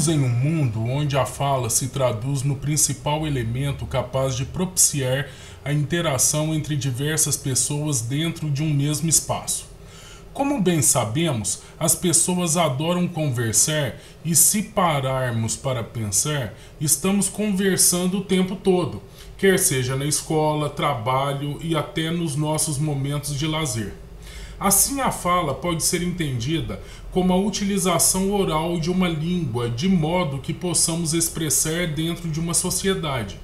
Vivemos em um mundo onde a fala se traduz no principal elemento capaz de propiciar a interação entre diversas pessoas dentro de um mesmo espaço. Como bem sabemos, as pessoas adoram conversar e, se pararmos para pensar, estamos conversando o tempo todo, quer seja na escola, trabalho e até nos nossos momentos de lazer. Assim, a fala pode ser entendida como a utilização oral de uma língua de modo que possamos expressar dentro de uma sociedade.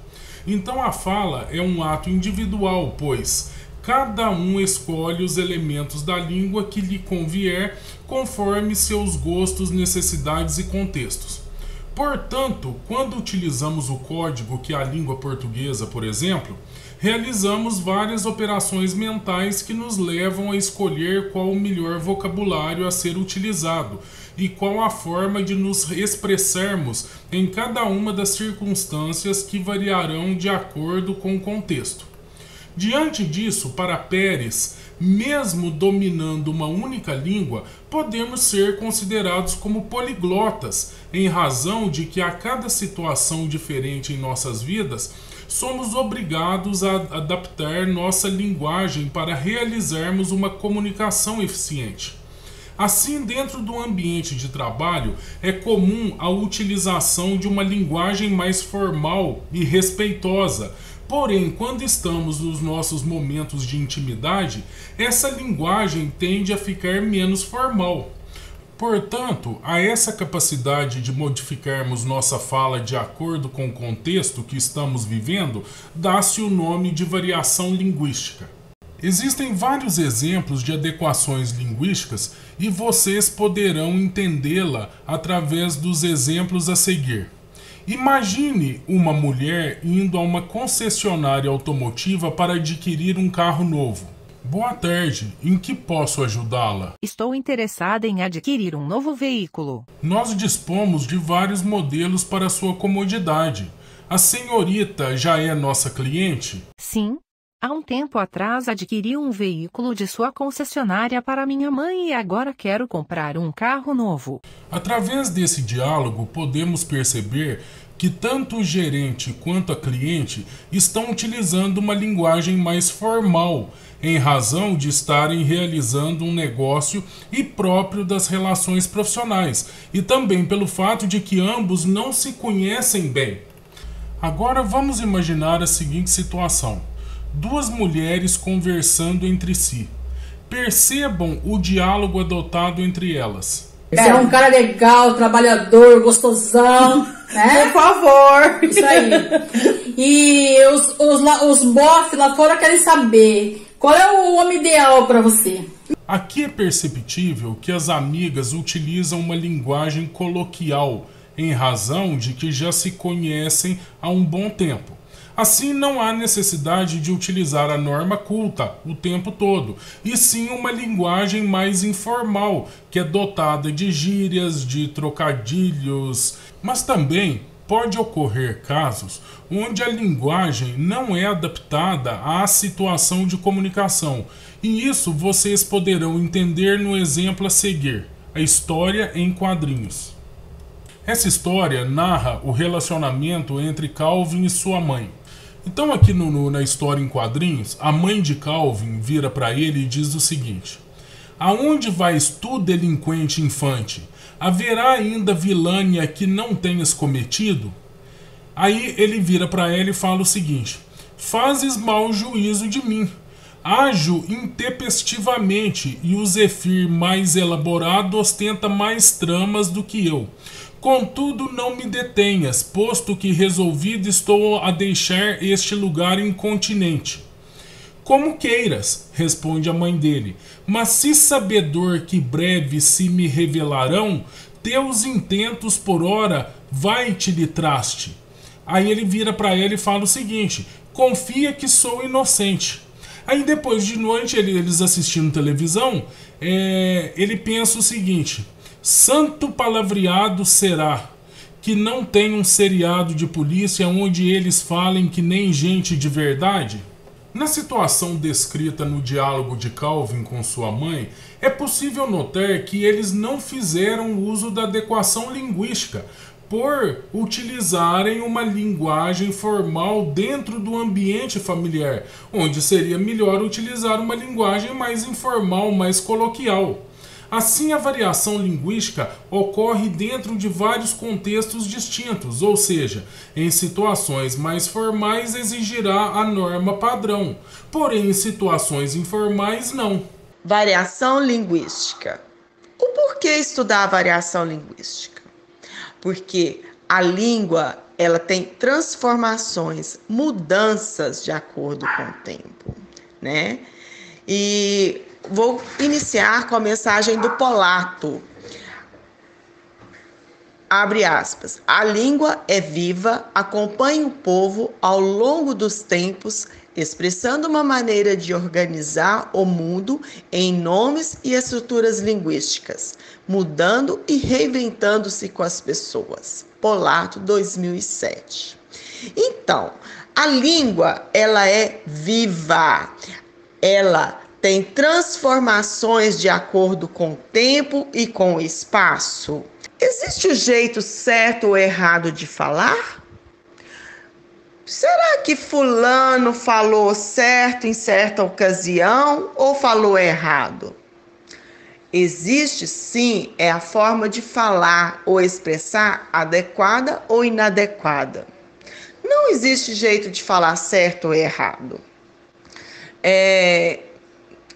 Então, a fala é um ato individual, pois cada um escolhe os elementos da língua que lhe convier conforme seus gostos, necessidades e contextos. Portanto, quando utilizamos o código que é a língua portuguesa, por exemplo, realizamos várias operações mentais que nos levam a escolher qual o melhor vocabulário a ser utilizado e qual a forma de nos expressarmos em cada uma das circunstâncias que variarão de acordo com o contexto. Diante disso, para Pérez, mesmo dominando uma única língua, podemos ser considerados como poliglotas, em razão de que a cada situação diferente em nossas vidas, somos obrigados a adaptar nossa linguagem para realizarmos uma comunicação eficiente. Assim, dentro do ambiente de trabalho, é comum a utilização de uma linguagem mais formal e respeitosa. Porém, quando estamos nos nossos momentos de intimidade, essa linguagem tende a ficar menos formal. Portanto, a essa capacidade de modificarmos nossa fala de acordo com o contexto que estamos vivendo, dá-se o nome de variação linguística. Existem vários exemplos de adequações linguísticas e vocês poderão entendê-la através dos exemplos a seguir. Imagine uma mulher indo a uma concessionária automotiva para adquirir um carro novo. Boa tarde, em que posso ajudá-la? Estou interessada em adquirir um novo veículo. Nós dispomos de vários modelos para sua comodidade. A senhorita já é nossa cliente? Sim. Há um tempo atrás adquiri um veículo de sua concessionária para minha mãe e agora quero comprar um carro novo. Através desse diálogo, podemos perceber que tanto o gerente quanto a cliente estão utilizando uma linguagem mais formal, em razão de estarem realizando um negócio e próprio das relações profissionais, e também pelo fato de que ambos não se conhecem bem. Agora vamos imaginar a seguinte situação. Duas mulheres conversando entre si. Percebam o diálogo adotado entre elas. Você é um cara legal, trabalhador, gostosão, né? Por favor. Isso aí. E os bofs lá fora querem saber qual é o homem ideal para você. Aqui é perceptível que as amigas utilizam uma linguagem coloquial, em razão de que já se conhecem há um bom tempo. Assim, não há necessidade de utilizar a norma culta o tempo todo, e sim uma linguagem mais informal, que é dotada de gírias, de trocadilhos, mas também pode ocorrer casos onde a linguagem não é adaptada à situação de comunicação, e isso vocês poderão entender no exemplo a seguir, a história em quadrinhos. Essa história narra o relacionamento entre Calvin e sua mãe. Então aqui na história em quadrinhos, a mãe de Calvin vira para ele e diz o seguinte: aonde vais tu, delinquente infante? Haverá ainda vilânia que não tenhas cometido? Aí ele vira para ela e fala o seguinte: fazes mau juízo de mim. Ajo intempestivamente, e o Zefir mais elaborado ostenta mais tramas do que eu. Contudo, não me detenhas, posto que resolvido estou a deixar este lugar incontinente. Como queiras, responde a mãe dele, mas se sabedor que breve se me revelarão, teus intentos por ora vai-te-lhe traste. Aí ele vira para ela e fala o seguinte: confia que sou inocente. Aí depois de noite, eles assistindo televisão, ele pensa o seguinte: santo palavreado será que não tem um seriado de polícia onde eles falem que nem gente de verdade? Na situação descrita no diálogo de Calvin com sua mãe, é possível notar que eles não fizeram uso da adequação linguística, por utilizarem uma linguagem formal dentro do ambiente familiar, onde seria melhor utilizar uma linguagem mais informal, mais coloquial. Assim, a variação linguística ocorre dentro de vários contextos distintos, ou seja, em situações mais formais exigirá a norma padrão, porém em situações informais não. Variação linguística. O porquê estudar a variação linguística? Porque a língua, ela tem transformações, mudanças de acordo com o tempo, né? E vou iniciar com a mensagem do Polato. Abre aspas. A língua é viva, acompanha o povo ao longo dos tempos, expressando uma maneira de organizar o mundo em nomes e estruturas linguísticas, mudando e reinventando-se com as pessoas. Polato, 2007. Então, a língua, ela é viva, ela tem transformações de acordo com o tempo e com o espaço. Existe o jeito certo ou errado de falar? Será que fulano falou certo em certa ocasião ou falou errado? Existe sim, é a forma de falar ou expressar adequada ou inadequada. Não existe jeito de falar certo ou errado.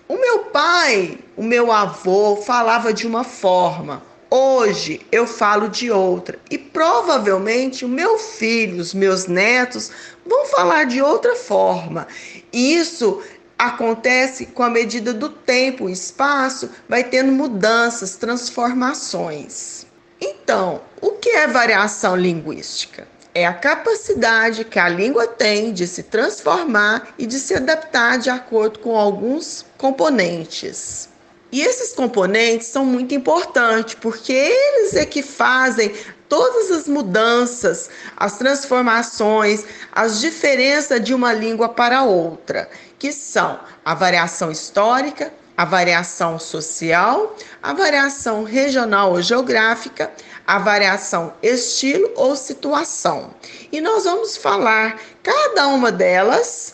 O meu pai, o meu avô falava de uma forma, hoje eu falo de outra. E provavelmente o meu filho, os meus netos vão falar de outra forma. Isso acontece com a medida do tempo, o espaço vai tendo mudanças, transformações. Então, o que é variação linguística? É a capacidade que a língua tem de se transformar e de se adaptar de acordo com alguns componentes. E esses componentes são muito importantes, porque eles é que fazem todas as mudanças, as transformações, as diferenças de uma língua para outra, que são a variação histórica, a variação social, a variação regional ou geográfica, a variação estilo ou situação. E nós vamos falar cada uma delas,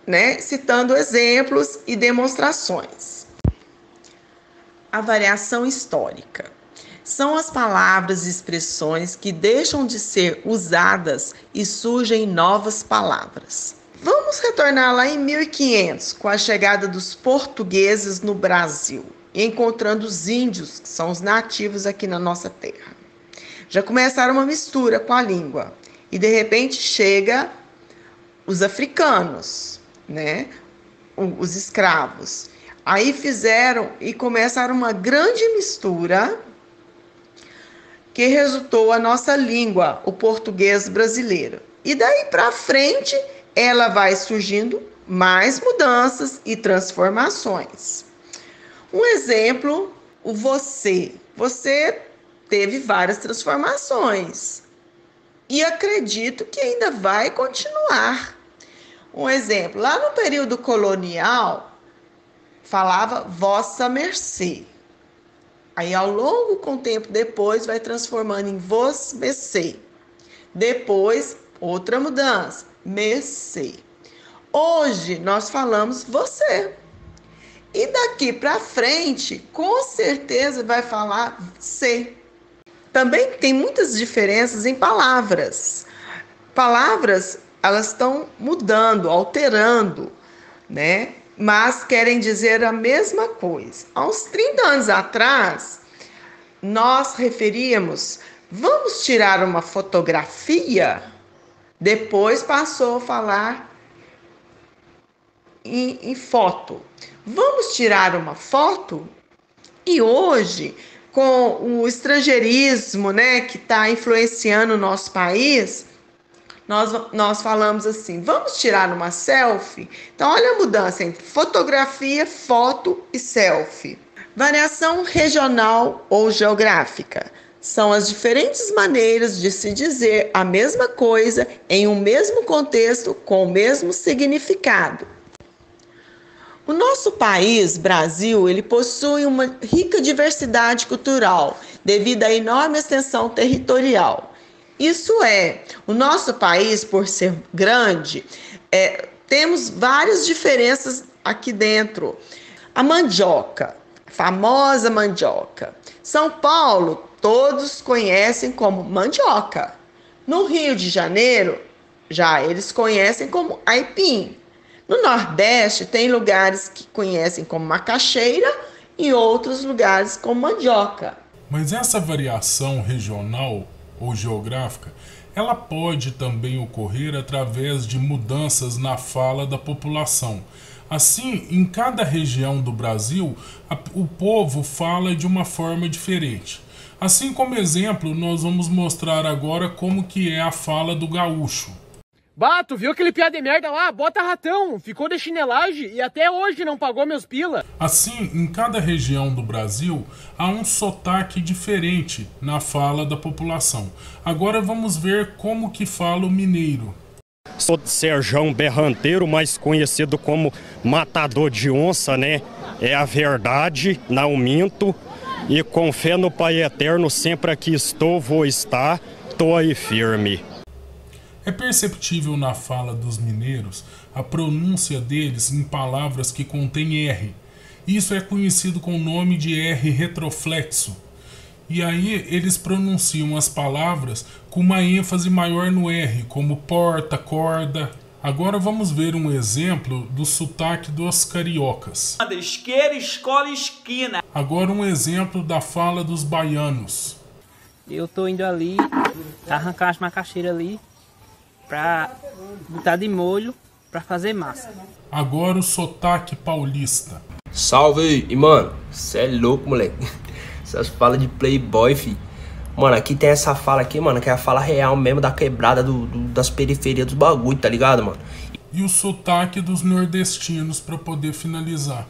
né, citando exemplos e demonstrações. A variação histórica são as palavras e expressões que deixam de ser usadas e surgem novas palavras. Vamos retornar lá em 1500, com a chegada dos portugueses no Brasil e encontrando os índios, que são os nativos aqui na nossa terra. Já começaram uma mistura com a língua e de repente chega os africanos, né? Os escravos. Aí fizeram e começaram uma grande mistura que resultou a nossa língua, o português brasileiro. E daí para frente, ela vai surgindo mais mudanças e transformações. Um exemplo, o você. Você teve várias transformações e acredito que ainda vai continuar. Um exemplo, lá no período colonial, falava vossa mercê. Aí, ao longo com o tempo depois, vai transformando em vos mercê. Depois, outra mudança, mercê. Hoje, nós falamos você. E daqui para frente, com certeza, vai falar cê. Também tem muitas diferenças em palavras. Palavras, elas estão mudando, alterando, né? Mas querem dizer a mesma coisa. Há uns 30 anos atrás, nós referíamos, vamos tirar uma fotografia? Depois passou a falar em foto. Vamos tirar uma foto? E hoje, com o estrangeirismo, né, que está influenciando o nosso país, nós falamos assim, vamos tirar uma selfie? Então, olha a mudança entre fotografia, foto e selfie. Variação regional ou geográfica. São as diferentes maneiras de se dizer a mesma coisa em um mesmo contexto com o mesmo significado. O nosso país, Brasil, ele possui uma rica diversidade cultural devido à enorme extensão territorial. Isso é, o nosso país, por ser grande, temos várias diferenças aqui dentro. A mandioca, a famosa mandioca. São Paulo, todos conhecem como mandioca. No Rio de Janeiro, já eles conhecem como aipim. No Nordeste, tem lugares que conhecem como macaxeira e outros lugares como mandioca. Mas essa variação regional ou geográfica, ela pode também ocorrer através de mudanças na fala da população. Assim, em cada região do Brasil, o povo fala de uma forma diferente. Assim como exemplo, nós vamos mostrar agora como que é a fala do gaúcho. Bah, tu viu aquele piá de merda lá? Bota ratão, ficou de chinelagem e até hoje não pagou meus pila. Assim, em cada região do Brasil, há um sotaque diferente na fala da população. Agora vamos ver como que fala o mineiro. Sou de Serjão Berranteiro, mais conhecido como matador de onça, né? É a verdade, não minto. E com fé no Pai Eterno, sempre aqui estou, vou estar, tô aí firme. É perceptível na fala dos mineiros a pronúncia deles em palavras que contêm R. Isso é conhecido com o nome de R retroflexo. E aí eles pronunciam as palavras com uma ênfase maior no R, como porta, corda. Agora vamos ver um exemplo do sotaque dos cariocas. Isqueira, escola, esquina. Agora um exemplo da fala dos baianos. Eu tô indo ali, arrancar as macaxeiras ali, pra botar de molho, pra fazer massa. Agora o sotaque paulista. Salve! E mano, cê é louco, moleque. Essas falas de playboy, fi. Mano, aqui tem essa fala aqui, mano, que é a fala real mesmo da quebrada das periferias dos bagulho, tá ligado, mano? E o sotaque dos nordestinos pra poder finalizar.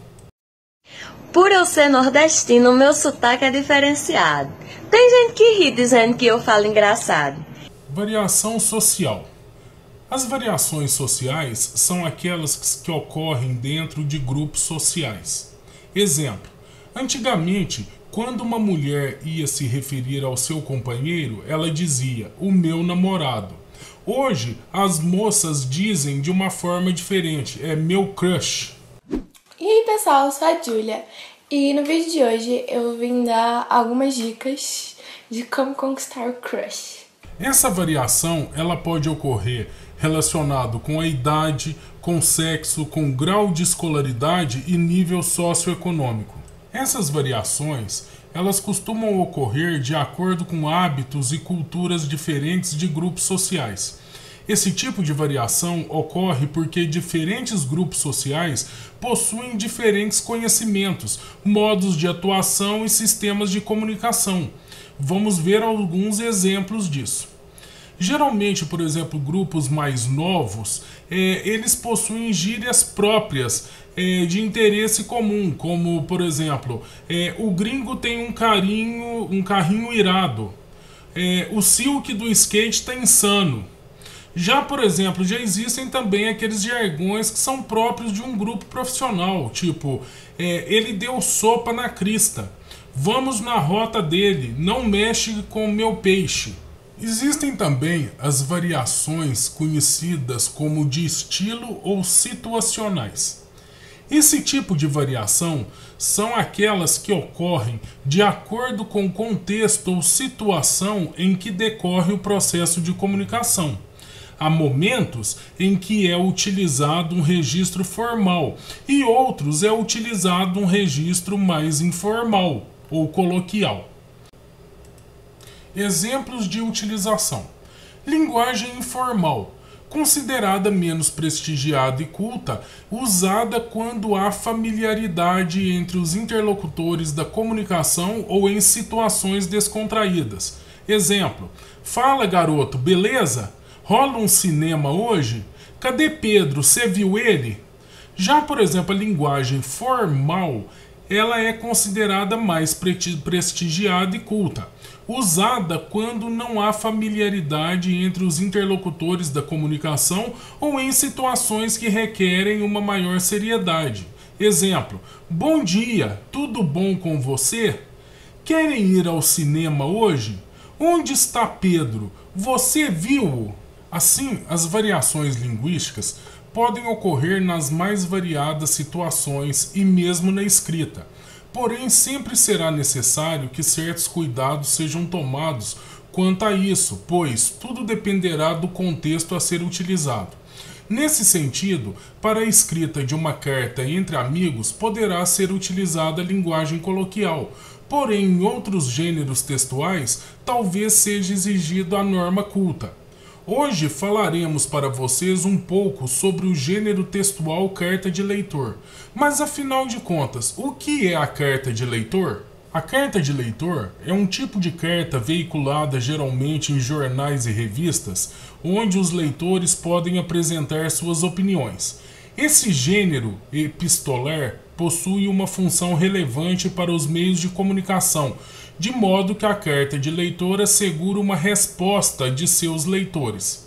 Por eu ser nordestino, meu sotaque é diferenciado. Tem gente que ri dizendo que eu falo engraçado. Variação social. As variações sociais são aquelas que ocorrem dentro de grupos sociais. Exemplo: antigamente, quando uma mulher ia se referir ao seu companheiro, ela dizia, o meu namorado. Hoje, as moças dizem de uma forma diferente, é meu crush. E aí pessoal, eu sou a Julia e no vídeo de hoje eu vim dar algumas dicas de como conquistar o crush. Essa variação ela pode ocorrer relacionado com a idade, com sexo, com grau de escolaridade e nível socioeconômico. Essas variações elas costumam ocorrer de acordo com hábitos e culturas diferentes de grupos sociais. Esse tipo de variação ocorre porque diferentes grupos sociais possuem diferentes conhecimentos, modos de atuação e sistemas de comunicação. Vamos ver alguns exemplos disso. Geralmente, por exemplo, grupos mais novos, eles possuem gírias próprias de interesse comum, como, por exemplo, o gringo tem um carrinho irado, o silk do skate tá insano. Já, por exemplo, já existem também aqueles jargões que são próprios de um grupo profissional, tipo, ele deu sopa na crista, vamos na rota dele, não mexe com o meu peixe. Existem também as variações conhecidas como de estilo ou situacionais. Esse tipo de variação são aquelas que ocorrem de acordo com o contexto ou situação em que decorre o processo de comunicação. Há momentos em que é utilizado um registro formal e outros é utilizado um registro mais informal ou coloquial. Exemplos de utilização. Linguagem informal, considerada menos prestigiada e culta, usada quando há familiaridade entre os interlocutores da comunicação ou em situações descontraídas. Exemplo: fala garoto, beleza? Rola um cinema hoje? Cadê Pedro? Você viu ele? Já, por exemplo, a linguagem formal, ela é considerada mais prestigiada e culta, usada quando não há familiaridade entre os interlocutores da comunicação ou em situações que requerem uma maior seriedade. Exemplo: bom dia, tudo bom com você? Querem ir ao cinema hoje? Onde está Pedro? Você viu-o? Assim, as variações linguísticas podem ocorrer nas mais variadas situações e mesmo na escrita. Porém, sempre será necessário que certos cuidados sejam tomados quanto a isso, pois tudo dependerá do contexto a ser utilizado. Nesse sentido, para a escrita de uma carta entre amigos, poderá ser utilizada a linguagem coloquial, porém, em outros gêneros textuais, talvez seja exigido a norma culta. Hoje falaremos para vocês um pouco sobre o gênero textual carta de leitor. Mas afinal de contas, o que é a carta de leitor? A carta de leitor é um tipo de carta veiculada geralmente em jornais e revistas, onde os leitores podem apresentar suas opiniões. Esse gênero epistolar possui uma função relevante para os meios de comunicação, de modo que a carta de leitor assegura uma resposta de seus leitores.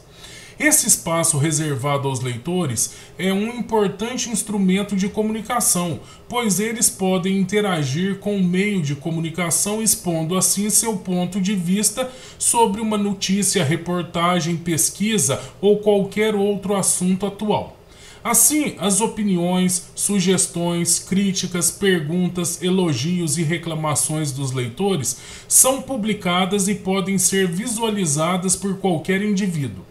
Esse espaço reservado aos leitores é um importante instrumento de comunicação, pois eles podem interagir com o meio de comunicação expondo assim seu ponto de vista sobre uma notícia, reportagem, pesquisa ou qualquer outro assunto atual. Assim, as opiniões, sugestões, críticas, perguntas, elogios e reclamações dos leitores são publicadas e podem ser visualizadas por qualquer indivíduo.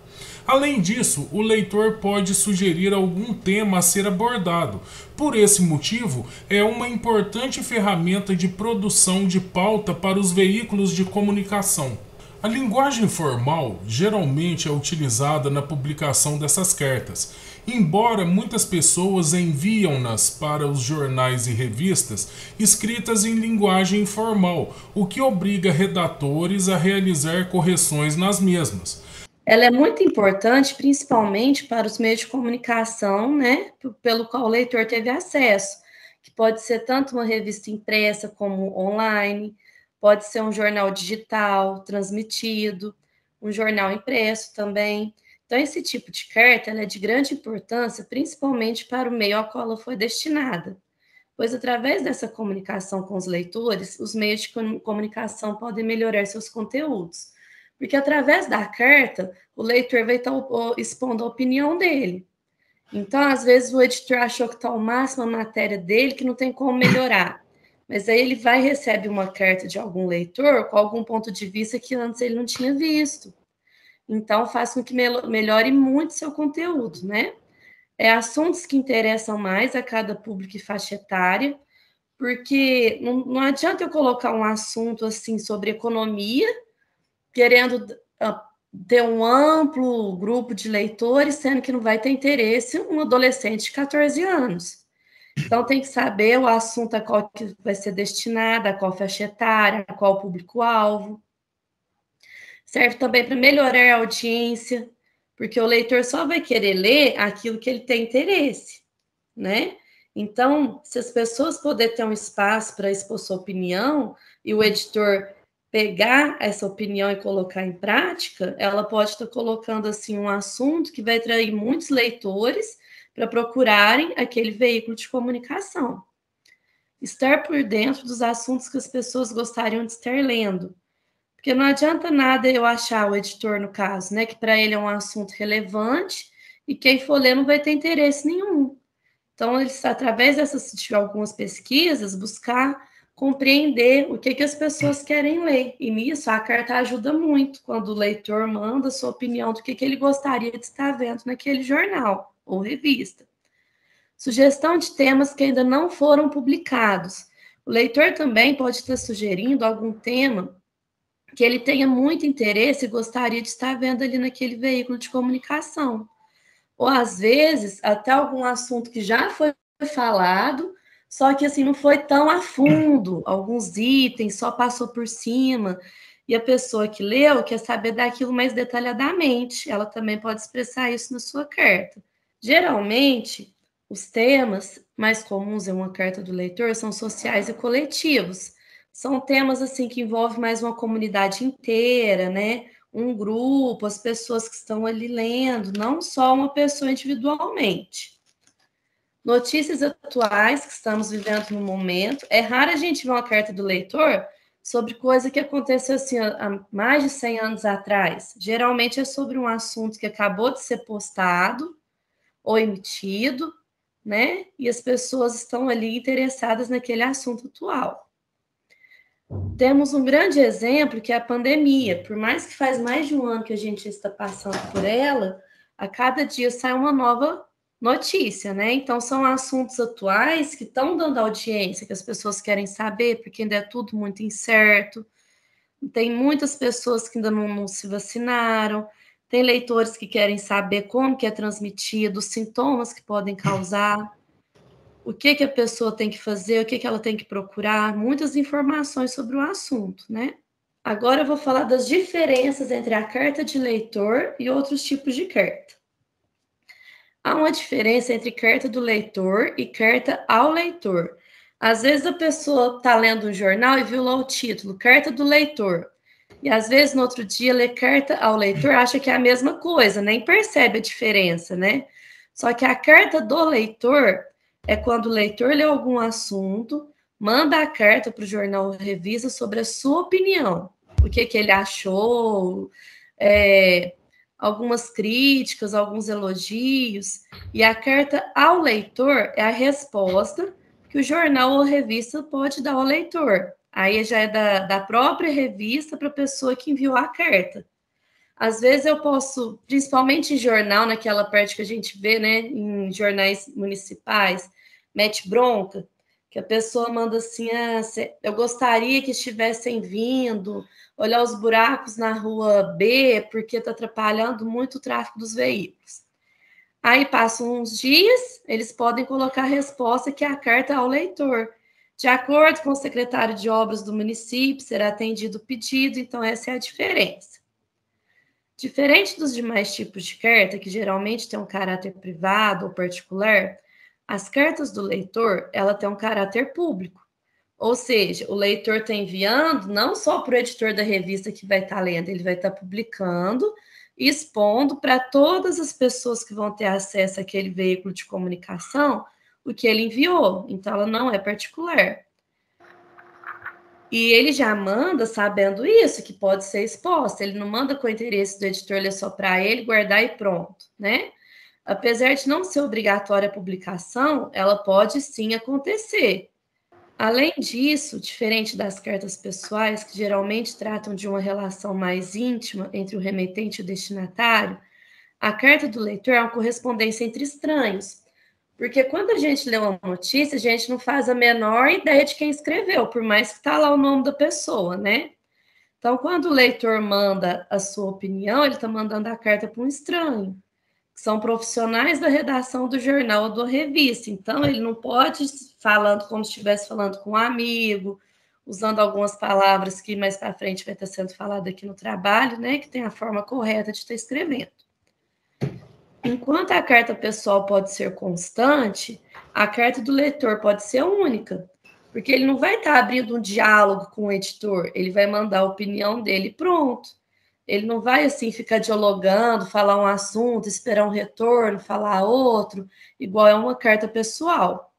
Além disso, o leitor pode sugerir algum tema a ser abordado. Por esse motivo, é uma importante ferramenta de produção de pauta para os veículos de comunicação. A linguagem formal geralmente é utilizada na publicação dessas cartas, embora muitas pessoas enviam-nas para os jornais e revistas escritas em linguagem informal, o que obriga redatores a realizar correções nas mesmas. Ela é muito importante, principalmente para os meios de comunicação, né, pelo qual o leitor teve acesso, que pode ser tanto uma revista impressa como online, pode ser um jornal digital transmitido, um jornal impresso também. Então, esse tipo de carta ela é de grande importância, principalmente para o meio ao qual ela foi destinada, pois através dessa comunicação com os leitores, os meios de comunicação podem melhorar seus conteúdos. Porque através da carta, o leitor vai estar expondo a opinião dele. Então, às vezes, o editor achou que está ao máximo a matéria dele, que não tem como melhorar. Mas aí ele vai e recebe uma carta de algum leitor com algum ponto de vista que antes ele não tinha visto. Então, faz com que melhore muito seu conteúdo, né? Assuntos que interessam mais a cada público e faixa etária, porque não adianta eu colocar um assunto assim sobre economia, querendo ter um amplo grupo de leitores, sendo que não vai ter interesse um adolescente de 14 anos. Então, tem que saber o assunto a qual que vai ser destinado, a qual faixa etária, a qual público-alvo. Serve também para melhorar a audiência, porque o leitor só vai querer ler aquilo que ele tem interesse, né? Então, se as pessoas puderem ter um espaço para expor sua opinião e o editor pegar essa opinião e colocar em prática, ela pode estar colocando assim um assunto que vai atrair muitos leitores para procurarem aquele veículo de comunicação. Estar por dentro dos assuntos que as pessoas gostariam de estar lendo. Porque não adianta nada eu achar, o editor no caso, né, que para ele é um assunto relevante e quem for ler não vai ter interesse nenhum. Então, eles, através de algumas pesquisas, buscar compreender o que as pessoas querem ler. E nisso a carta ajuda muito, quando o leitor manda sua opinião do que ele gostaria de estar vendo naquele jornal ou revista. Sugestão de temas que ainda não foram publicados. O leitor também pode estar sugerindo algum tema que ele tenha muito interesse e gostaria de estar vendo ali naquele veículo de comunicação. Ou, às vezes, até algum assunto que já foi falado, só que assim não foi tão a fundo, alguns itens só passou por cima, e a pessoa que leu quer saber daquilo mais detalhadamente, ela também pode expressar isso na sua carta. Geralmente, os temas mais comuns em uma carta do leitor são sociais e coletivos, são temas assim que envolvem mais uma comunidade inteira, né? Um grupo, as pessoas que estão ali lendo, não só uma pessoa individualmente. Notícias atuais que estamos vivendo no momento. É raro a gente ver uma carta do leitor sobre coisa que aconteceu assim, há mais de 100 anos atrás. Geralmente é sobre um assunto que acabou de ser postado ou emitido, né? E as pessoas estão ali interessadas naquele assunto atual. Temos um grande exemplo que é a pandemia. Por mais que faz mais de um ano que a gente está passando por ela, a cada dia sai uma nova notícia, né? Então, são assuntos atuais que estão dando audiência, que as pessoas querem saber, porque ainda é tudo muito incerto. Tem muitas pessoas que ainda não se vacinaram, tem leitores que querem saber como que é transmitido, os sintomas que podem causar, o que a pessoa tem que fazer, o que ela tem que procurar, muitas informações sobre o assunto, né? Agora eu vou falar das diferenças entre a carta de leitor e outros tipos de carta. Há uma diferença entre carta do leitor e carta ao leitor. Às vezes a pessoa está lendo um jornal e viu lá o título, carta do leitor. E às vezes no outro dia lê carta ao leitor, acha que é a mesma coisa, nem percebe a diferença, né? Só que a carta do leitor é quando o leitor lê algum assunto, manda a carta para o jornal ou revista sobre a sua opinião. O que ele achou, algumas críticas, alguns elogios, e a carta ao leitor é a resposta que o jornal ou revista pode dar ao leitor. Aí já é da própria revista para a pessoa que enviou a carta. Às vezes eu posso, principalmente em jornal, naquela parte que a gente vê, né, em jornais municipais, mete bronca, que a pessoa manda assim, eu gostaria que estivessem vindo olhar os buracos na rua B, porque está atrapalhando muito o tráfego dos veículos. Aí passam uns dias, eles podem colocar a resposta que é a carta ao leitor. De acordo com o secretário de obras do município, será atendido o pedido, então essa é a diferença. Diferente dos demais tipos de carta, que geralmente tem um caráter privado ou particular, as cartas do leitor, ela tem um caráter público. Ou seja, o leitor está enviando não só para o editor da revista que vai estar lendo, ele vai estar publicando e expondo para todas as pessoas que vão ter acesso àquele veículo de comunicação o que ele enviou. Então, ela não é particular. E ele já manda sabendo isso, que pode ser exposta. Ele não manda com o interesse do editor ler só para ele, guardar e pronto, né? Apesar de não ser obrigatória a publicação, ela pode sim acontecer. Além disso, diferente das cartas pessoais, que geralmente tratam de uma relação mais íntima entre o remetente e o destinatário, a carta do leitor é uma correspondência entre estranhos. Porque quando a gente lê uma notícia, a gente não faz a menor ideia de quem escreveu, por mais que está lá o nome da pessoa, né? Então, quando o leitor manda a sua opinião, ele está mandando a carta para um estranho. São profissionais da redação do jornal ou da revista, então ele não pode falando como se estivesse falando com um amigo, usando algumas palavras que mais para frente vai estar sendo falado aqui no trabalho, né, que tem a forma correta de estar escrevendo. Enquanto a carta pessoal pode ser constante, a carta do leitor pode ser única, porque ele não vai estar abrindo um diálogo com o editor, ele vai mandar a opinião dele pronto. Ele não vai, assim, ficar dialogando, falar um assunto, esperar um retorno, falar outro, igual é uma carta pessoal.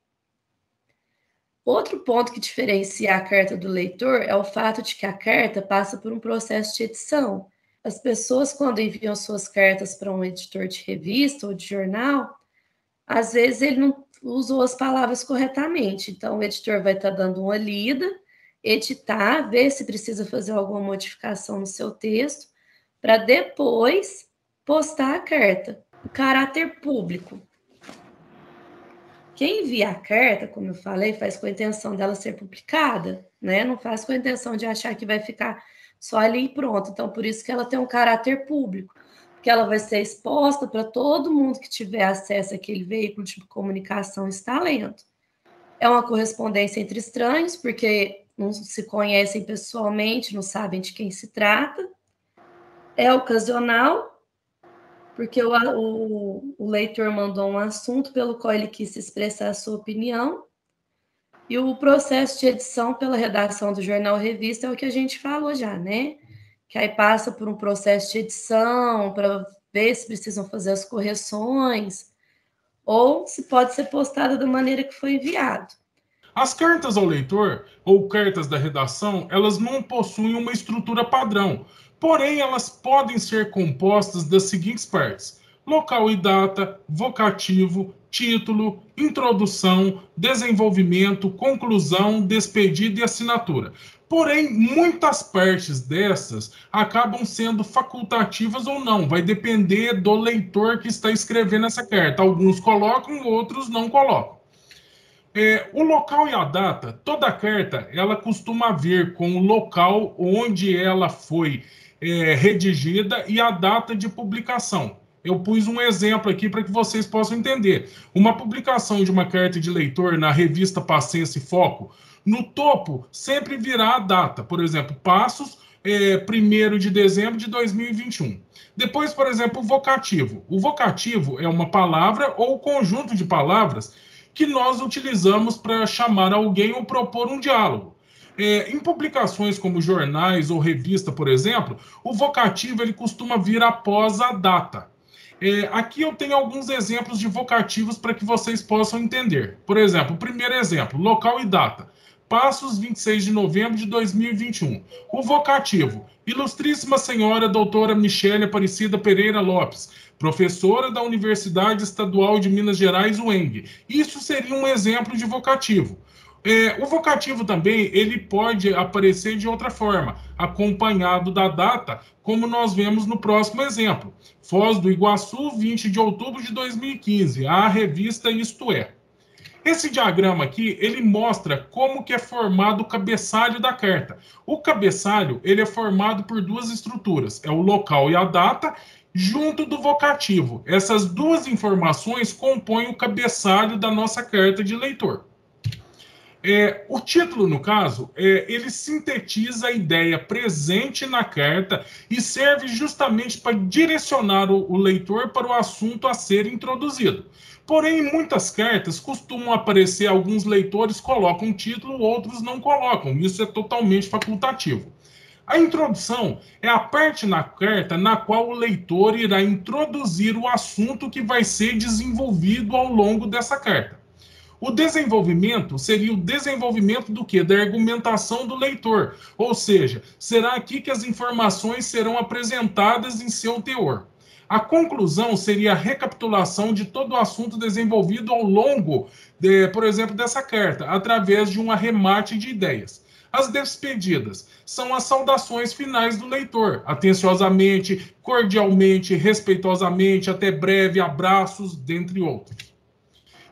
Outro ponto que diferencia a carta do leitor é o fato de que a carta passa por um processo de edição. As pessoas, quando enviam suas cartas para um editor de revista ou de jornal, às vezes ele não usou as palavras corretamente. Então, o editor vai estar dando uma lida, editar, ver se precisa fazer alguma modificação no seu texto, para depois postar a carta. O caráter público. Quem envia a carta, como eu falei, faz com a intenção dela ser publicada, né? Não faz com a intenção de achar que vai ficar só ali e pronto. Então, por isso que ela tem um caráter público, porque ela vai ser exposta para todo mundo que tiver acesso àquele veículo de comunicação está lendo. É uma correspondência entre estranhos, porque não se conhecem pessoalmente, não sabem de quem se trata. É ocasional, porque o leitor mandou um assunto pelo qual ele quis expressar a sua opinião, e o processo de edição pela redação do jornal ou revista é o que a gente falou já, né? Que aí passa por um processo de edição, para ver se precisam fazer as correções, ou se pode ser postada da maneira que foi enviado. As cartas ao leitor, ou cartas da redação, elas não possuem uma estrutura padrão, porém elas podem ser compostas das seguintes partes: local e data, vocativo, título, introdução, desenvolvimento, conclusão, despedida e assinatura. Porém, muitas partes dessas acabam sendo facultativas ou não. Vai depender do leitor que está escrevendo essa carta. Alguns colocam, outros não colocam. O local e a data, toda carta, ela costuma vir com o local onde ela foi redigida e a data de publicação. Eu pus um exemplo aqui para que vocês possam entender. Uma publicação de uma carta de leitor na revista Paciência e Foco, no topo sempre virá a data. Por exemplo, Passos, 1º de dezembro de 2021. Depois, por exemplo, o vocativo. O vocativo é uma palavra ou conjunto de palavras que nós utilizamos para chamar alguém ou propor um diálogo. Em publicações como jornais ou revista, por exemplo, o vocativo ele costuma vir após a data. Aqui eu tenho alguns exemplos de vocativos para que vocês possam entender. Por exemplo, o primeiro exemplo, local e data. Passos, 26 de novembro de 2021. O vocativo, Ilustríssima Senhora Doutora Michele Aparecida Pereira Lopes, professora da Universidade Estadual de Minas Gerais, UENG. Isso seria um exemplo de vocativo. O vocativo também ele pode aparecer de outra forma, acompanhado da data, como nós vemos no próximo exemplo. Foz do Iguaçu, 20 de outubro de 2015, a revista Isto É. Esse diagrama aqui, ele mostra como que é formado o cabeçalho da carta. O cabeçalho, ele é formado por duas estruturas, é o local e a data, junto do vocativo. Essas duas informações compõem o cabeçalho da nossa carta de leitor. O título, no caso, ele sintetiza a ideia presente na carta e serve justamente para direcionar o leitor para o assunto a ser introduzido. Porém, em muitas cartas costumam aparecer, alguns leitores colocam título, outros não colocam. Isso é totalmente facultativo. A introdução é a parte na carta na qual o leitor irá introduzir o assunto que vai ser desenvolvido ao longo dessa carta. O desenvolvimento seria o desenvolvimento do quê? Da argumentação do leitor. Ou seja, será aqui que as informações serão apresentadas em seu teor. A conclusão seria a recapitulação de todo o assunto desenvolvido ao longo, por exemplo, dessa carta, através de um arremate de ideias. As despedidas são as saudações finais do leitor, atenciosamente, cordialmente, respeitosamente, até breve, abraços, dentre outros.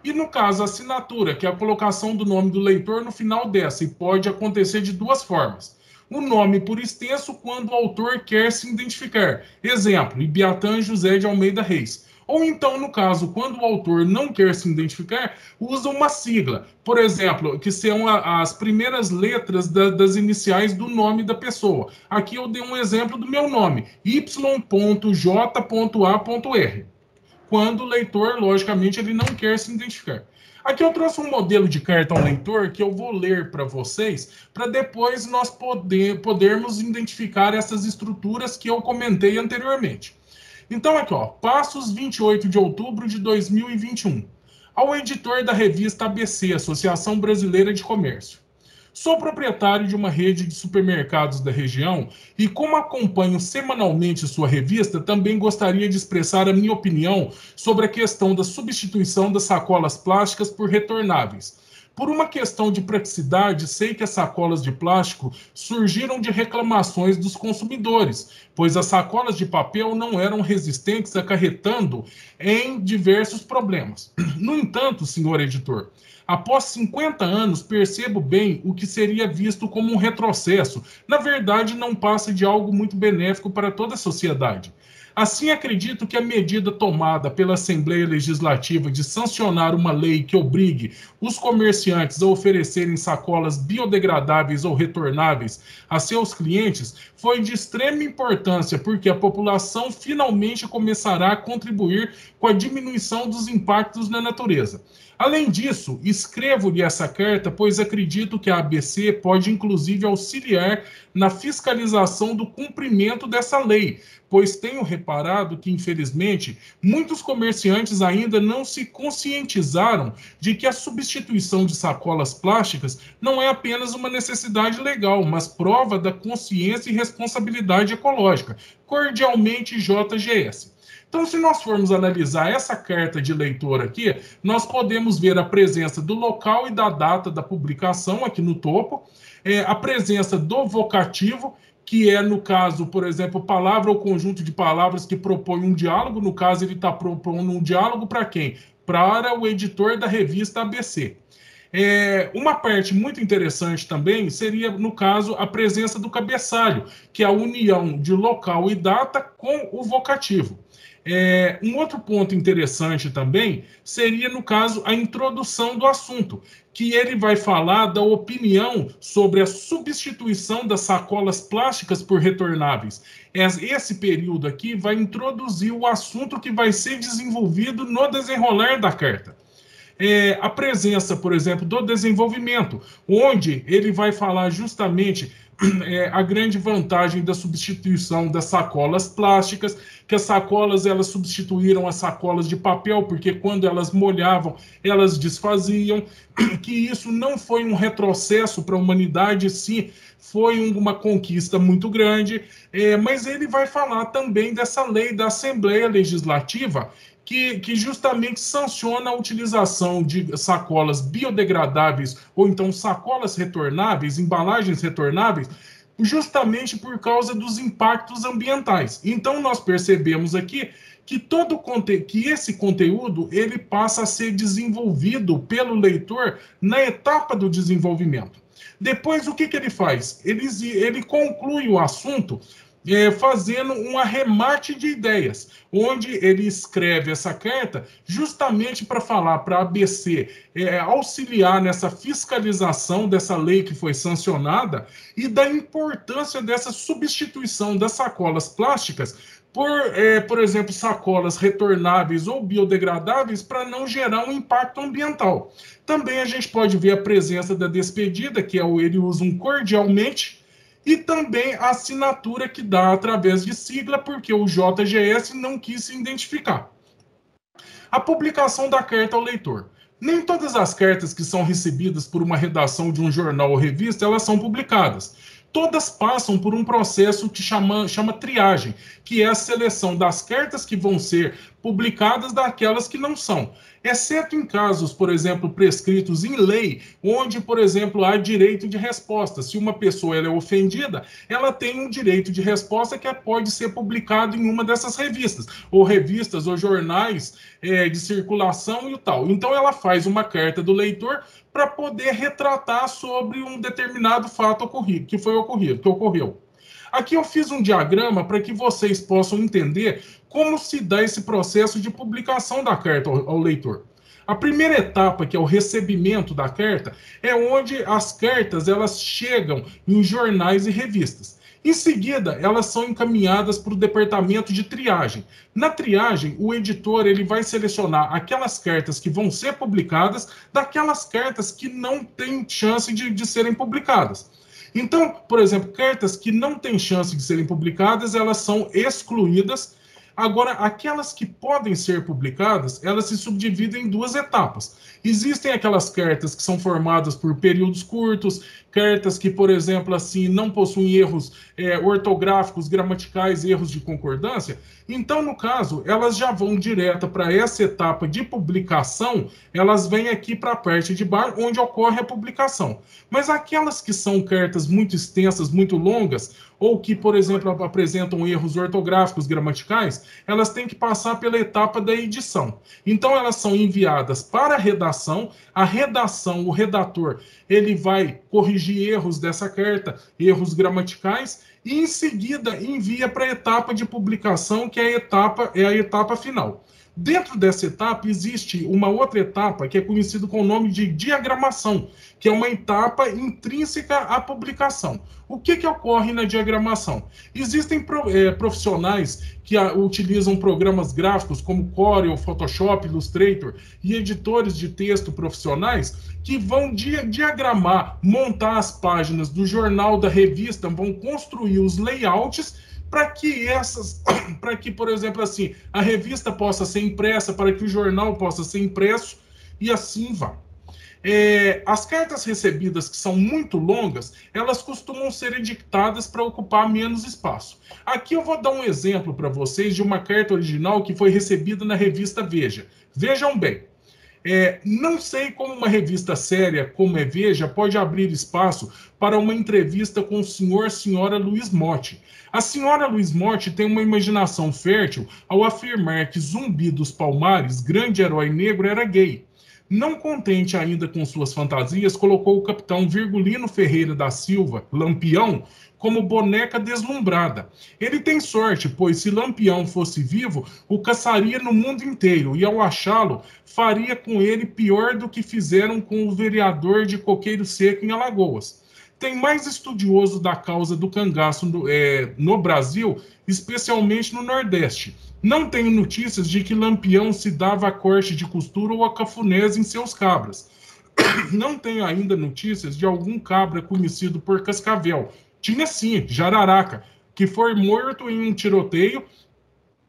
E no caso, a assinatura, que é a colocação do nome do leitor no final dessa, e pode acontecer de duas formas. O nome por extenso quando o autor quer se identificar. Exemplo, Ibiatã José de Almeida Reis. Ou então, no caso, quando o autor não quer se identificar, usa uma sigla. Por exemplo, que são as primeiras letras das iniciais do nome da pessoa. Aqui eu dei um exemplo do meu nome, y.j.a.r. Quando o leitor, logicamente, ele não quer se identificar. Aqui eu trouxe um modelo de carta ao leitor que eu vou ler para vocês, para depois nós podermos identificar essas estruturas que eu comentei anteriormente. Então aqui, ó, Passos, 28 de outubro de 2021. Ao editor da revista ABC, Associação Brasileira de Comércio. Sou proprietário de uma rede de supermercados da região e, como acompanho semanalmente sua revista, também gostaria de expressar a minha opinião sobre a questão da substituição das sacolas plásticas por retornáveis. Por uma questão de praticidade, sei que as sacolas de plástico surgiram de reclamações dos consumidores, pois as sacolas de papel não eram resistentes, acarretando em diversos problemas. No entanto, senhor editor, após 50 anos, percebo bem o que seria visto como um retrocesso. Na verdade, não passa de algo muito benéfico para toda a sociedade. Assim, acredito que a medida tomada pela Assembleia Legislativa de sancionar uma lei que obrigue os comerciantes a oferecerem sacolas biodegradáveis ou retornáveis a seus clientes foi de extrema importância, porque a população finalmente começará a contribuir com a diminuição dos impactos na natureza. Além disso, escrevo-lhe essa carta, pois acredito que a ABC pode inclusive auxiliar na fiscalização do cumprimento dessa lei, pois tenho reparado que, infelizmente, muitos comerciantes ainda não se conscientizaram de que a substituição de sacolas plásticas não é apenas uma necessidade legal, mas prova da consciência e responsabilidade ecológica. Cordialmente, JGS. Então, se nós formos analisar essa carta de leitor aqui, nós podemos ver a presença do local e da data da publicação aqui no topo, a presença do vocativo, que é, no caso, por exemplo, palavra ou conjunto de palavras que propõe um diálogo. No caso, ele está propondo um diálogo para quem? Para o editor da revista ABC. Uma parte muito interessante também seria, no caso, a presença do cabeçalho, que é a união de local e data com o vocativo. Um outro ponto interessante também seria, no caso, a introdução do assunto, que ele vai falar da opinião sobre a substituição das sacolas plásticas por retornáveis. Esse período aqui vai introduzir o assunto que vai ser desenvolvido no desenrolar da carta. A presença, por exemplo, do desenvolvimento, onde ele vai falar justamente a grande vantagem da substituição das sacolas plásticas, que as sacolas elas substituíram as sacolas de papel, porque quando elas molhavam, elas desfaziam, que isso não foi um retrocesso para a humanidade, sim, foi uma conquista muito grande, mas ele vai falar também dessa lei da Assembleia Legislativa, que justamente sanciona a utilização de sacolas biodegradáveis ou então sacolas retornáveis, embalagens retornáveis, justamente por causa dos impactos ambientais. Então, nós percebemos aqui que que esse conteúdo ele passa a ser desenvolvido pelo leitor na etapa do desenvolvimento. Depois, o que ele faz? Ele conclui o assunto fazendo um arremate de ideias, onde ele escreve essa carta justamente para falar para a ABC auxiliar nessa fiscalização dessa lei que foi sancionada e da importância dessa substituição das sacolas plásticas por exemplo, sacolas retornáveis ou biodegradáveis para não gerar um impacto ambiental. Também a gente pode ver a presença da despedida, que ele usa um cordialmente, e também a assinatura que dá através de sigla, porque o JGS não quis se identificar. A publicação da carta ao leitor. Nem todas as cartas que são recebidas por uma redação de um jornal ou revista, elas são publicadas. Todas passam por um processo que chama triagem, que é a seleção das cartas que vão ser publicadas daquelas que não são. Exceto em casos, por exemplo, prescritos em lei, onde, por exemplo, há direito de resposta. Se uma pessoa é ofendida, ela tem um direito de resposta que pode ser publicado em uma dessas revistas, ou jornais de circulação e tal. Então, ela faz uma carta do leitor para poder retratar sobre um determinado fato que ocorreu. Aqui eu fiz um diagrama para que vocês possam entender como se dá esse processo de publicação da carta ao leitor. A primeira etapa, que é o recebimento da carta, é onde as cartas elas chegam em jornais e revistas. Em seguida, elas são encaminhadas para o departamento de triagem. Na triagem, o editor ele vai selecionar aquelas cartas que vão ser publicadas daquelas cartas que não têm chance de serem publicadas. Então, por exemplo, cartas que não têm chance de serem publicadas, elas são excluídas. Agora, aquelas que podem ser publicadas, elas se subdividem em duas etapas. Existem aquelas cartas que são formadas por períodos curtos, cartas que, por exemplo, assim, não possuem erros ortográficos, gramaticais, erros de concordância. Então, no caso, elas já vão direto para essa etapa de publicação, elas vêm aqui para a parte de baixo, onde ocorre a publicação. Mas aquelas que são cartas muito extensas, muito longas, ou que, por exemplo, apresentam erros ortográficos, gramaticais, elas têm que passar pela etapa da edição. Então, elas são enviadas para a redação, o redator, ele vai corrigir erros dessa carta, erros gramaticais, e em seguida envia para a etapa de publicação, que é a etapa final. Dentro dessa etapa, existe uma outra etapa que é conhecida com o nome de diagramação, que é uma etapa intrínseca à publicação. O que ocorre na diagramação? Existem profissionais que utilizam programas gráficos como Corel, Photoshop, Illustrator e editores de texto profissionais que vão diagramar, montar as páginas do jornal, da revista, vão construir os layouts para que, por exemplo, assim, a revista possa ser impressa, para que o jornal possa ser impresso, e assim vai. As cartas recebidas que são muito longas, elas costumam ser editadas para ocupar menos espaço. Aqui eu vou dar um exemplo para vocês de uma carta original que foi recebida na revista Veja. Vejam bem. Não sei como uma revista séria como é Veja pode abrir espaço para uma entrevista com o senhora Luiz Motti. A senhora Luiz Motti tem uma imaginação fértil ao afirmar que Zumbi dos Palmares, grande herói negro, era gay. Não contente ainda com suas fantasias, colocou o capitão Virgulino Ferreira da Silva, Lampião, como boneca deslumbrada. Ele tem sorte, pois se Lampião fosse vivo, o caçaria no mundo inteiro, e ao achá-lo, faria com ele pior do que fizeram com o vereador de Coqueiro Seco em Alagoas. Tem mais estudioso da causa do cangaço no Brasil, especialmente no Nordeste. Não tenho notícias de que Lampião se dava a corte de costura ou a cafunés em seus cabras. Não tenho ainda notícias de algum cabra conhecido por Cascavel. Tinha sim, Jararaca, que foi morto em um tiroteio,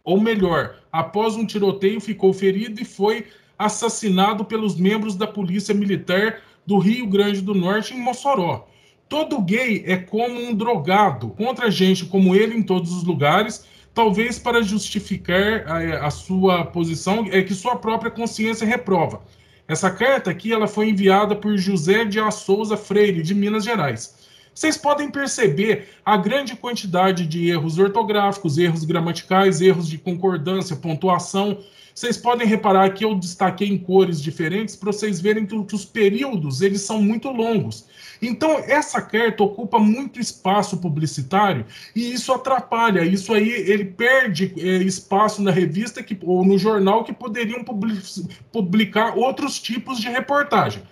ou melhor, após um tiroteio ficou ferido e foi assassinado pelos membros da Polícia Militar do Rio Grande do Norte em Mossoró. Todo gay é como um drogado, contra gente como ele em todos os lugares, talvez para justificar a sua posição, que sua própria consciência reprova. Essa carta aqui ela foi enviada por José de Souza Freire, de Minas Gerais. Vocês podem perceber a grande quantidade de erros ortográficos, erros gramaticais, erros de concordância, pontuação. Vocês podem reparar que eu destaquei em cores diferentes para vocês verem que os períodos eles são muito longos. Então, essa carta ocupa muito espaço publicitário e isso atrapalha. Isso aí, ele perde espaço na revista ou no jornal que poderiam publicar outros tipos de reportagem.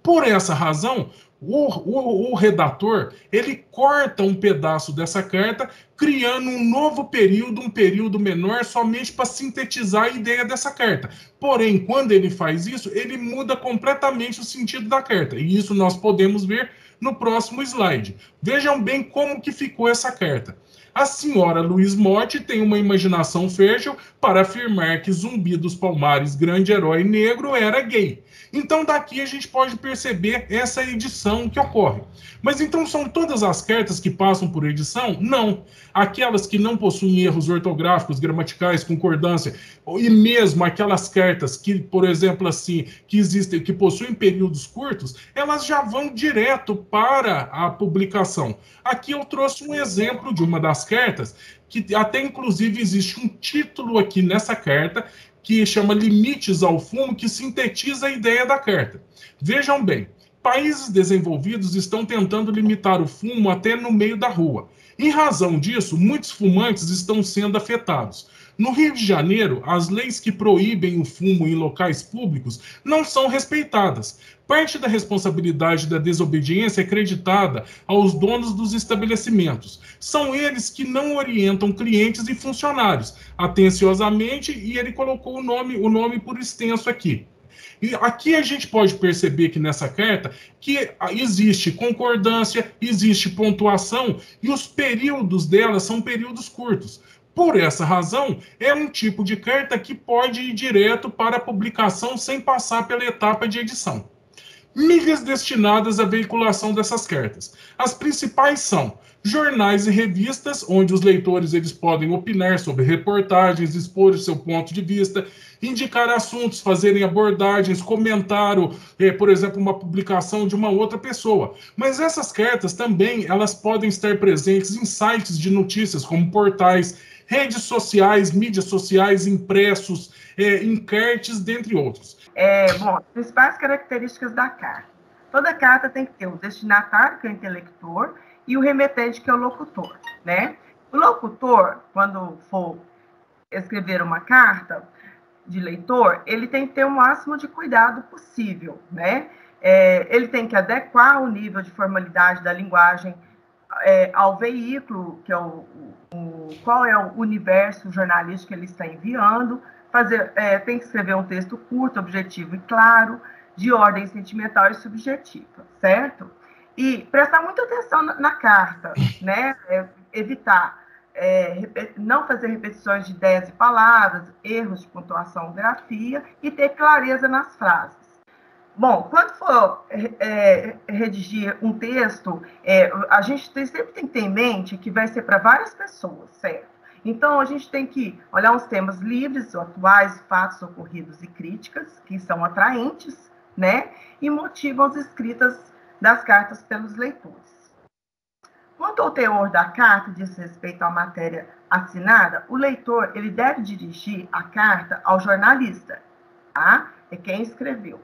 Por essa razão, o redator, ele corta um pedaço dessa carta, criando um novo período, um período menor, somente para sintetizar a ideia dessa carta. Porém, quando ele faz isso, ele muda completamente o sentido da carta. E isso nós podemos ver no próximo slide. Vejam bem como que ficou essa carta. A senhora Luiz Motti tem uma imaginação fértil para afirmar que Zumbi dos Palmares, grande herói negro, era gay. Então daqui a gente pode perceber essa edição que ocorre. Mas então são todas as cartas que passam por edição? Não. Aquelas que não possuem erros ortográficos, gramaticais, concordância, e mesmo aquelas cartas que, por exemplo, assim, que existem, que possuem períodos curtos, elas já vão direto para a publicação. Aqui eu trouxe um exemplo de uma das cartas, que até inclusive existe um título aqui nessa carta, que chama Limites ao Fumo, que sintetiza a ideia da carta. Vejam bem, países desenvolvidos estão tentando limitar o fumo até no meio da rua. Em razão disso, muitos fumantes estão sendo afetados. No Rio de Janeiro, as leis que proíbem o fumo em locais públicos não são respeitadas. Parte da responsabilidade da desobediência é creditada aos donos dos estabelecimentos. São eles que não orientam clientes e funcionários atenciosamente, e ele colocou o nome por extenso aqui. E aqui a gente pode perceber que nessa carta que existe concordância, existe pontuação e os períodos dela são períodos curtos. Por essa razão, é um tipo de carta que pode ir direto para a publicação sem passar pela etapa de edição. Mídias destinadas à veiculação dessas cartas. As principais são jornais e revistas, onde os leitores eles podem opinar sobre reportagens, expor o seu ponto de vista, indicar assuntos, fazerem abordagens, comentário, por exemplo, uma publicação de uma outra pessoa. Mas essas cartas também elas podem estar presentes em sites de notícias, como portais, redes sociais, mídias sociais, impressos, encartes, dentre outros. Bom, as principais características da carta. Toda carta tem que ter o destinatário, que é o intelector, e o remetente, que é o locutor, né? O locutor, quando for escrever uma carta, de leitor, ele tem que ter o máximo de cuidado possível, né? Ele tem que adequar o nível de formalidade da linguagem ao veículo, que é qual é o universo jornalístico que ele está enviando, tem que escrever um texto curto, objetivo e claro, de ordem sentimental e subjetiva, certo? E prestar muita atenção na carta, né? Evitar não fazer repetições de ideias e palavras, erros de pontuação ou grafia, e ter clareza nas frases. Bom, quando for redigir um texto, a gente sempre tem que ter em mente que vai ser para várias pessoas, certo? Então, a gente tem que olhar os temas livres, atuais, fatos ocorridos e críticas, que são atraentes, né? E motivam as escritas das cartas pelos leitores. Quanto ao teor da carta diz respeito à matéria assinada, o leitor ele deve dirigir a carta ao jornalista, tá? É quem escreveu.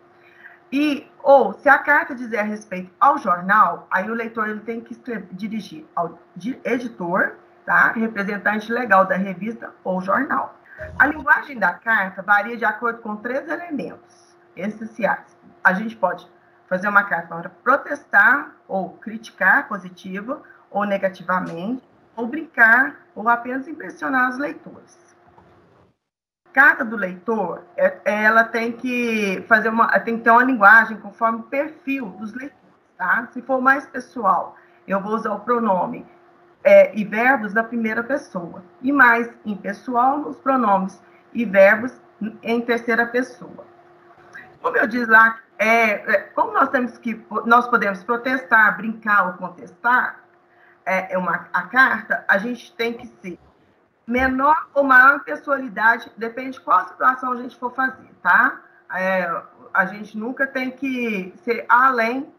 Ou, se a carta dizer respeito ao jornal, aí o leitor ele tem que dirigir ao editor, tá? Representante legal da revista ou jornal. A linguagem da carta varia de acordo com 3 elementos essenciais. A gente pode fazer uma carta para protestar ou criticar positiva ou negativamente, ou brincar, ou apenas impressionar os leitores. Carta do leitor, ela tem que ter uma linguagem conforme o perfil dos leitores, tá? Se for mais pessoal, eu vou usar o pronome e verbos da primeira pessoa, e mais impessoal nos pronomes e verbos em terceira pessoa. Como eu disse lá, como nós podemos protestar, brincar ou contestar a carta, a gente tem que ser menor ou maior pessoalidade, depende de qual situação a gente for fazer, tá? A gente nunca tem que ser além.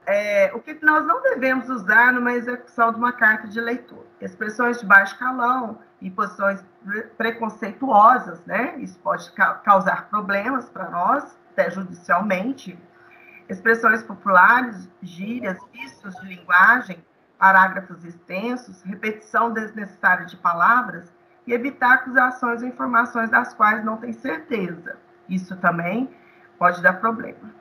O que nós não devemos usar numa execução de uma carta de leitor? Expressões de baixo calão e posições preconceituosas, né? Isso pode causar problemas para nós, até judicialmente. Expressões populares, gírias, vícios de linguagem, parágrafos extensos, repetição desnecessária de palavras e evitar acusações ou informações das quais não tem certeza. Isso também pode dar problema.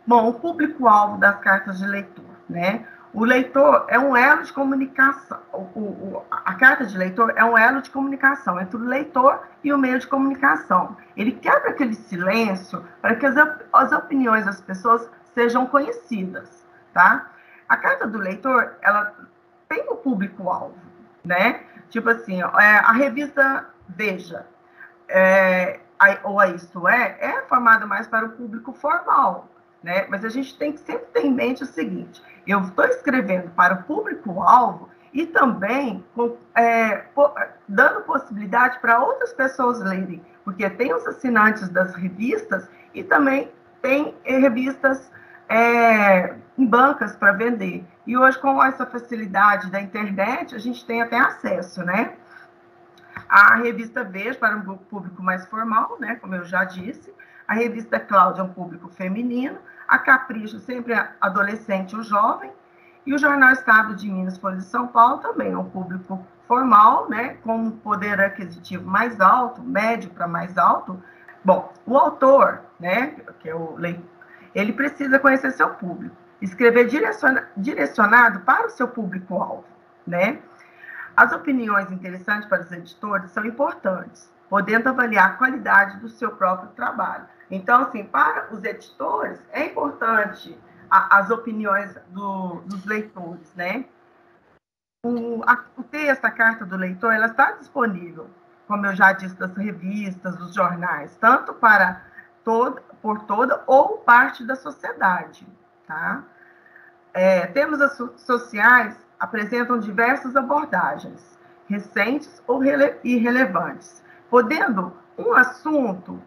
Bom, o público-alvo das cartas de leitor, né? O leitor é um elo de comunicação. A carta de leitor é um elo de comunicação entre o leitor e o meio de comunicação. Ele quebra aquele silêncio para que as opiniões das pessoas sejam conhecidas, tá? A carta do leitor, ela tem o público-alvo, né? Tipo assim, a revista Veja, ou a Isto é formada mais para o público formal, né? Mas a gente tem que sempre ter em mente o seguinte: eu estou escrevendo para o público-alvo e também dando possibilidade para outras pessoas lerem, porque tem os assinantes das revistas e também tem revistas em bancas para vender. E hoje, com essa facilidade da internet, a gente tem até acesso, né? A revista Veja, para um público mais formal, né? Como eu já disse. A revista Cláudia é um público feminino. A Capricho, sempre adolescente ou jovem. E o Jornal Estado de Minas, Folha de São Paulo, também é um público formal, né? Com um poder aquisitivo mais alto, médio para mais alto. Bom, o autor, né? Que é o leitor, ele precisa conhecer seu público, escrever direcionado para o seu público-alvo, né? As opiniões interessantes para os editores são importantes, podendo avaliar a qualidade do seu próprio trabalho. Então, assim, para os editores, é importante as opiniões dos leitores, né? O texto, a carta do leitor, ela está disponível, como eu já disse, das revistas, dos jornais, tanto por toda ou parte da sociedade, tá? Temas sociais apresentam diversas abordagens, recentes ou irrelevantes, podendo um assunto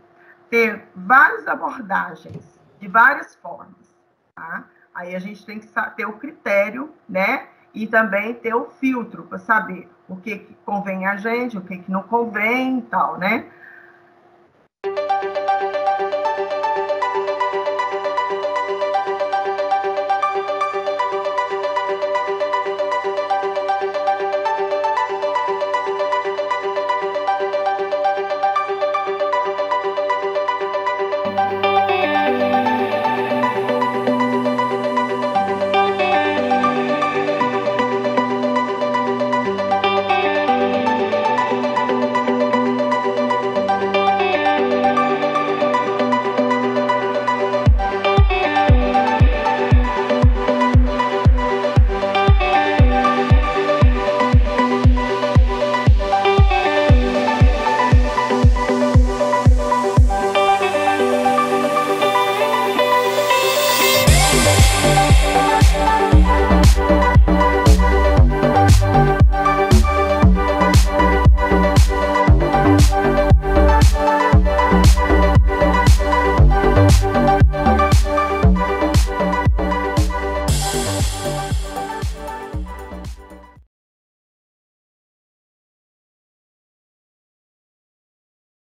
ter várias abordagens, de várias formas, tá? Aí a gente tem que ter o critério, né? E também ter o filtro para saber o que convém a gente, o que não convém e tal, né?